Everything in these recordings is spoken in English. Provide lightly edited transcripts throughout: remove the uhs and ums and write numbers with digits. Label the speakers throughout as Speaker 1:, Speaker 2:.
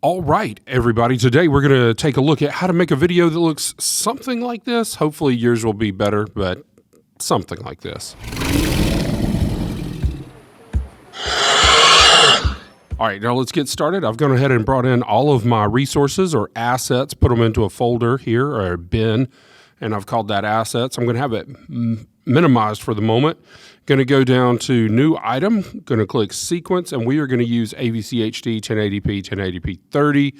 Speaker 1: All right, everybody. Today we're going to take a look at how to make a video that looks something like this. Hopefully yours will be better, but something like this. All right, now let's get started. I've gone ahead and brought in all of my resources or assets, put them into a folder here or a bin, and I've called that assets. I'm going to have it minimized for the moment. Going to go down to new item, going to click sequence, and we are going to use AVC HD 1080p 1080p 30.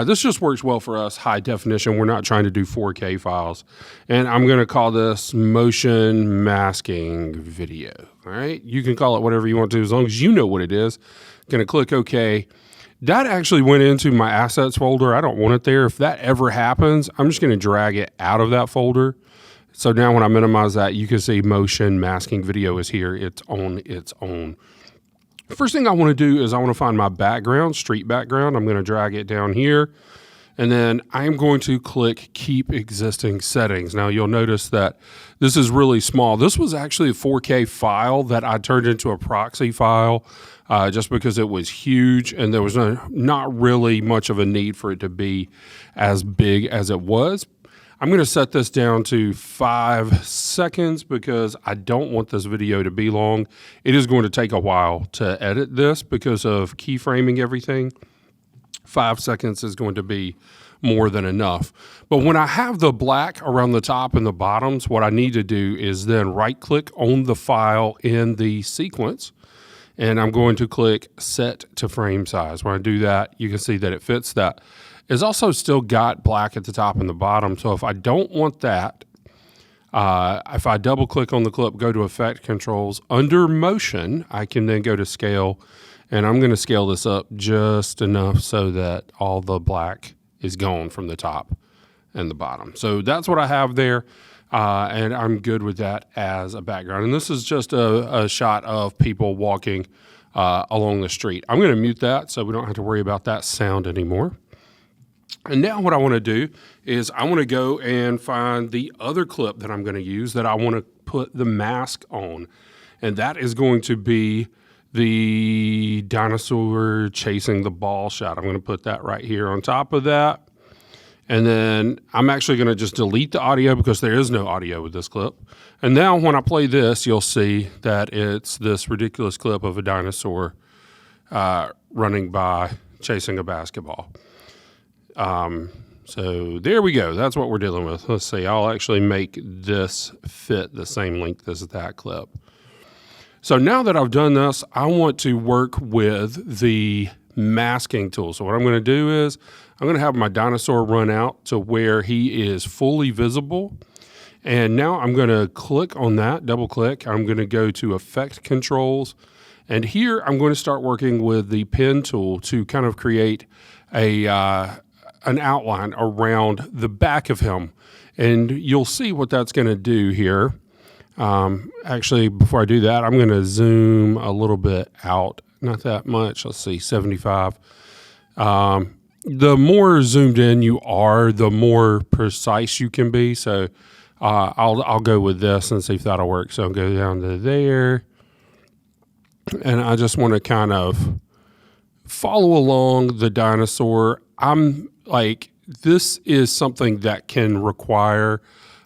Speaker 1: This just works well for us, high definition. We're not trying to do 4K files. And I'm going to call this motion masking video. All right, you can call it whatever you want to as long as you know what it is. Going to click OK. That actually went into my assets folder. I don't want it there. If that ever happens, I'm just going to drag it out of that folder. So now when I minimize that, you can see motion masking video is here. It's on its own. First thing I want to do is I want to find my background, street background. I'm going to drag it down here. And then I'm going to click keep existing settings. Now you'll notice that this is really small. This was actually a 4K file that I turned into a proxy file just because it was huge and there was not really much of a need for it to be as big as it was. I'm going to set this down to 5 seconds because I don't want this video to be long. It is going to take a while to edit this because of keyframing everything. 5 seconds is going to be more than enough. But when I have the black around the top and the bottoms, what I need to do is then right click on the file in the sequence. And I'm going to click set to frame size. When I do that, you can see that it fits that. It's also still got black at the top and the bottom. So if I don't want that, if I double click on the clip, go to effect controls, under motion, I can then go to scale, and I'm going to scale this up just enough so that all the black is gone from the top and the bottom. So that's what I have there, and I'm good with that as a background. And this is just a shot of people walking along the street. I'm going to mute that so we don't have to worry about that sound anymore. And now what I want to do is I want to go and find the other clip that I'm going to use that I want to put the mask on. And that is going to be the dinosaur chasing the ball shot. I'm going to put that right here on top of that. And then I'm actually going to just delete the audio because there is no audio with this clip. And now when I play this, you'll see that it's this ridiculous clip of a dinosaur running by chasing a basketball. So there we go. That's what we're dealing with. Let's see. I'll actually make this fit the same length as that clip. So now that I've done this, I want to work with the masking tool. So what I'm going to do is I'm going to have my dinosaur run out to where he is fully visible. And now I'm going to click on that, double click. I'm going to go to effect controls. And here I'm going to start working with the pen tool to kind of create an outline around the back of him. And you'll see what that's going to do here. Actually, before I do that, I'm going to zoom a little bit out. Not that much. Let's see, 75. The more zoomed in you are, the more precise you can be. So I'll go with this and see if that'll work. So I'll go down to there. And I just want to kind of follow along the dinosaur. This is something that can require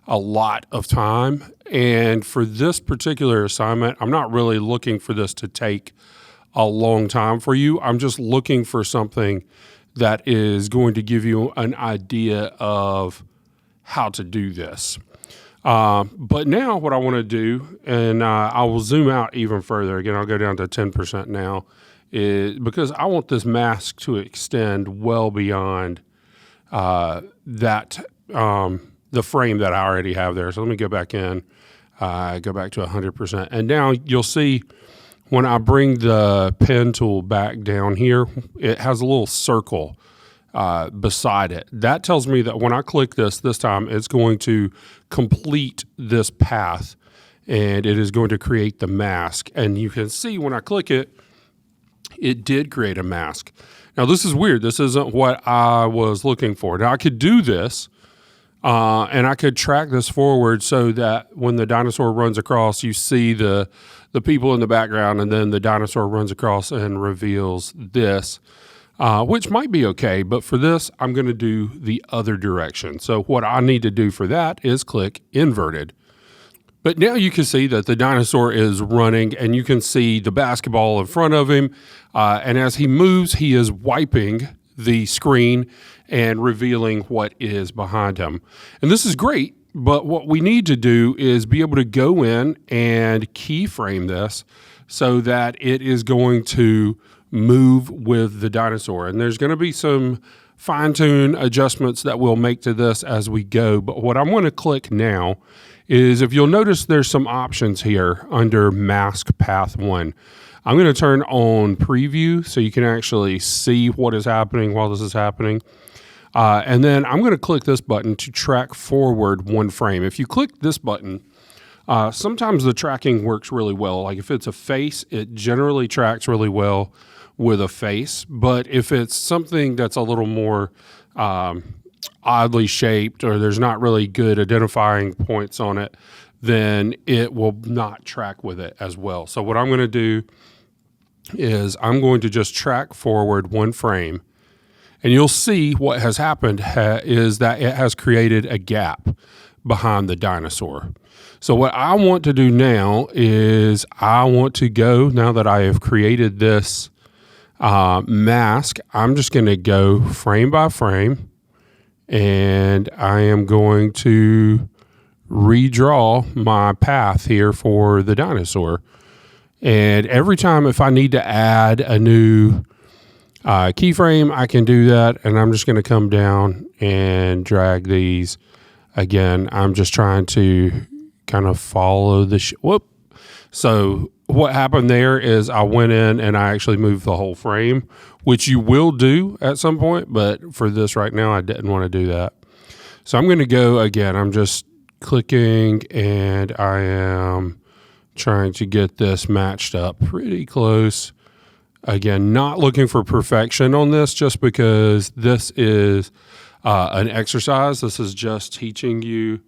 Speaker 1: a lot of time. And for this particular assignment, I'm not really looking for this to take a long time for you. I'm just looking for something that is going to give you an idea of how to do this. But now what I want to do, and I will zoom out even further. Again, I'll go down to 10% now, is because I want this mask to extend well beyond the frame that I already have there. So let me go back in, go back to 100%. And now you'll see when I bring the pen tool back down here, it has a little circle beside it. That tells me that when I click this time, it's going to complete this path and it is going to create the mask. And you can see when I click it, it did create a mask. Now this is weird. This isn't what I was looking for. Now I could do this and I could track this forward so that when the dinosaur runs across, you see the people in the background, and then the dinosaur runs across and reveals this. which might be okay. But for this, I'm going to do the other direction. So what I need to do for that is click inverted. But now you can see that the dinosaur is running, and you can see the basketball in front of him. And as he moves, he is wiping the screen and revealing what is behind him. And this is great, but what we need to do is be able to go in and keyframe this so that it is going to move with the dinosaur. And there's going to be some fine-tune adjustments that we'll make to this as we go. But what I'm going to click now is, if you'll notice, there's some options here under Mask Path 1. I'm going to turn on preview so you can actually see what is happening while this is happening. And then I'm going to click this button to track forward one frame. If you click this button, sometimes the tracking works really well. Like if it's a face, it generally tracks really well with a face. But if it's something that's a little more oddly shaped, or there's not really good identifying points on it, then it will not track with it as well. So what I'm going to do is I'm going to just track forward one frame, and you'll see what has happened is that it has created a gap behind the dinosaur. So what I want to do now is I want to go, now that I have created this mask, I'm just going to go frame by frame, and I am going to redraw my path here for the dinosaur. And every time if I need to add a new keyframe, I can do that. And I'm just going to come down and drag these. Again, I'm just trying to kind of follow the whoop. So what happened there is I went in and I actually moved the whole frame, which you will do at some point. But for this right now, I didn't want to do that. So I'm going to go again. I'm just clicking, and I am trying to get this matched up pretty close. Again, not looking for perfection on this, just because this is an exercise. This is just teaching you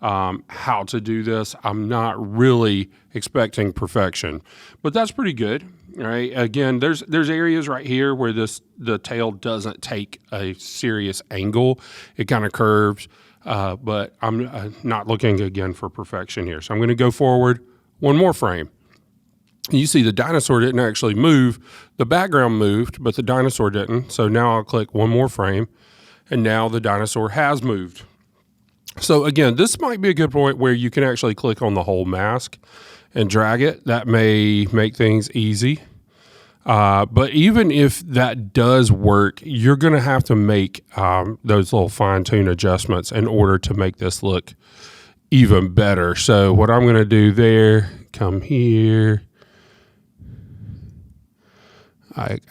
Speaker 1: how to do this. I'm not really expecting perfection, but that's pretty good. Right? Again, there's areas right here where the tail doesn't take a serious angle. It kind of curves, but I'm not looking again for perfection here. So I'm going to go forward one more frame. You see the dinosaur didn't actually move. The background moved, but the dinosaur didn't. So now I'll click one more frame, and now the dinosaur has moved. So again, this might be a good point where you can actually click on the whole mask and drag it. That may make things easy. But even if that does work, you're going to have to make those little fine-tune adjustments in order to make this look even better. So what I'm going to do there, come here.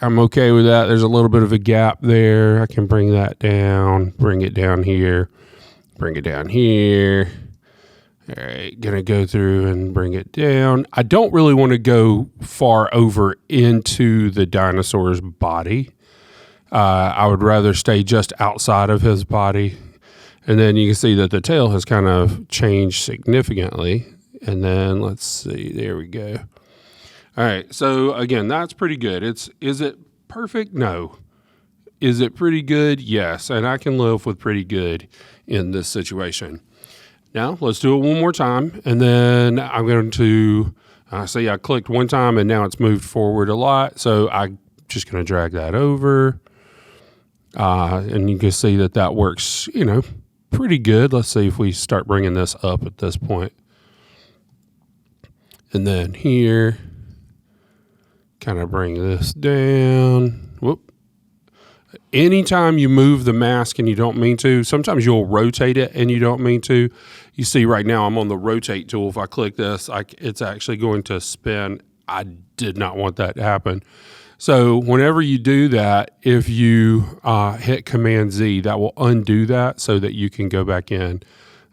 Speaker 1: I'm okay with that. There's a little bit of a gap there. I can bring that down, bring it down here, bring it down here. All right, going to go through and bring it down. I don't really want to go far over into the dinosaur's body. I would rather stay just outside of his body. And then you can see that the tail has kind of changed significantly. And then let's see, there we go. All right, so again, that's pretty good. Is it perfect? No. Is it pretty good? Yes, and I can live with pretty good in this situation. Now, let's do it one more time, and then I'm going to see I clicked one time, and now it's moved forward a lot, so I'm just going to drag that over, and you can see that works, pretty good. Let's see if we start bringing this up at this point. And then here, kind of bring this down. Whoop. Anytime you move the mask and you don't mean to, sometimes you'll rotate it and you don't mean to. You see right now I'm on the rotate tool. If I click this, it's actually going to spin. I did not want that to happen. So whenever you do that, if you hit Command Z, that will undo that so that you can go back in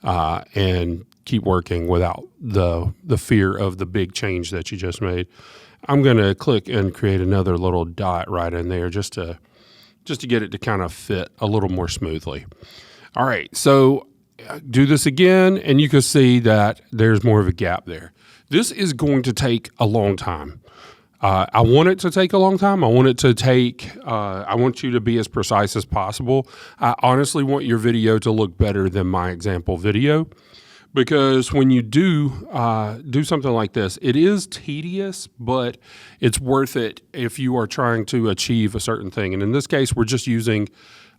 Speaker 1: and keep working without the fear of the big change that you just made. I'm going to click and create another little dot right in there just to get it to kind of fit a little more smoothly. All right, so do this again, and you can see that there's more of a gap there. This is going to take a long time. I want it to take a long time. I want it to take, I want you to be as precise as possible. I honestly want your video to look better than my example video, because when you do something like this, it is tedious, but it's worth it if you are trying to achieve a certain thing. And in this case, we're just using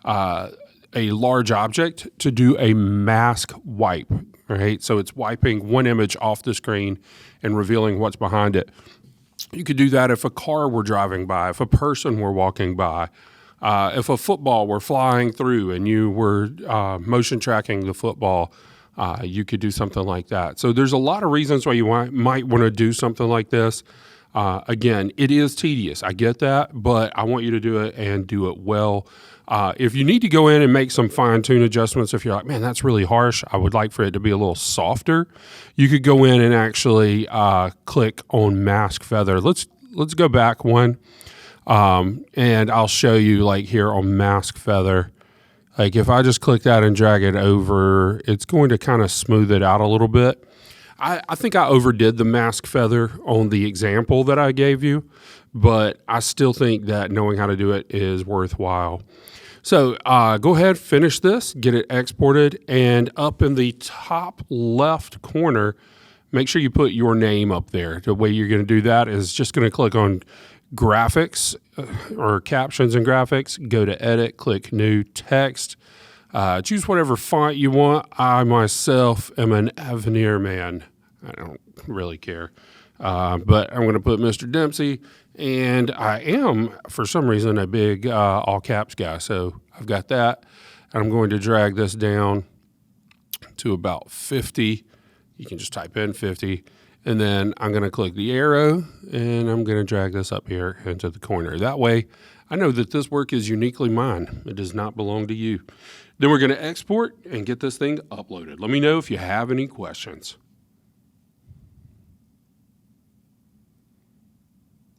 Speaker 1: a large object to do a mask wipe, right? So it's wiping one image off the screen and revealing what's behind it. You could do that if a car were driving by, if a person were walking by, if a football were flying through and you were motion tracking the football, you could do something like that. So there's a lot of reasons why you might want to do something like this. Again, it is tedious. I get that, but I want you to do it and do it well. If you need to go in and make some fine-tune adjustments, if you're like, man, that's really harsh, I would like for it to be a little softer, you could go in and actually click on Mask Feather. Let's go back one, and I'll show you like here on Mask Feather. Like if I just click that and drag it over, it's going to kind of smooth it out a little bit. I think I overdid the mask feather on the example that I gave you, but I still think that knowing how to do it is worthwhile. So go ahead, finish this, get it exported, and up in the top left corner, make sure you put your name up there. The way you're going to do that is just going to click on graphics or captions and graphics, go to edit, click new text, choose whatever font you want. I myself am an Avenir man. I don't really care, but I'm going to put Mr. Dempsey, and I am, for some reason, a big all caps guy. So I've got that, and I'm going to drag this down to about 50. You can just type in 50. And then I'm going to click the arrow, and I'm going to drag this up here into the corner. That way, I know that this work is uniquely mine. It does not belong to you. Then we're going to export and get this thing uploaded. Let me know if you have any questions.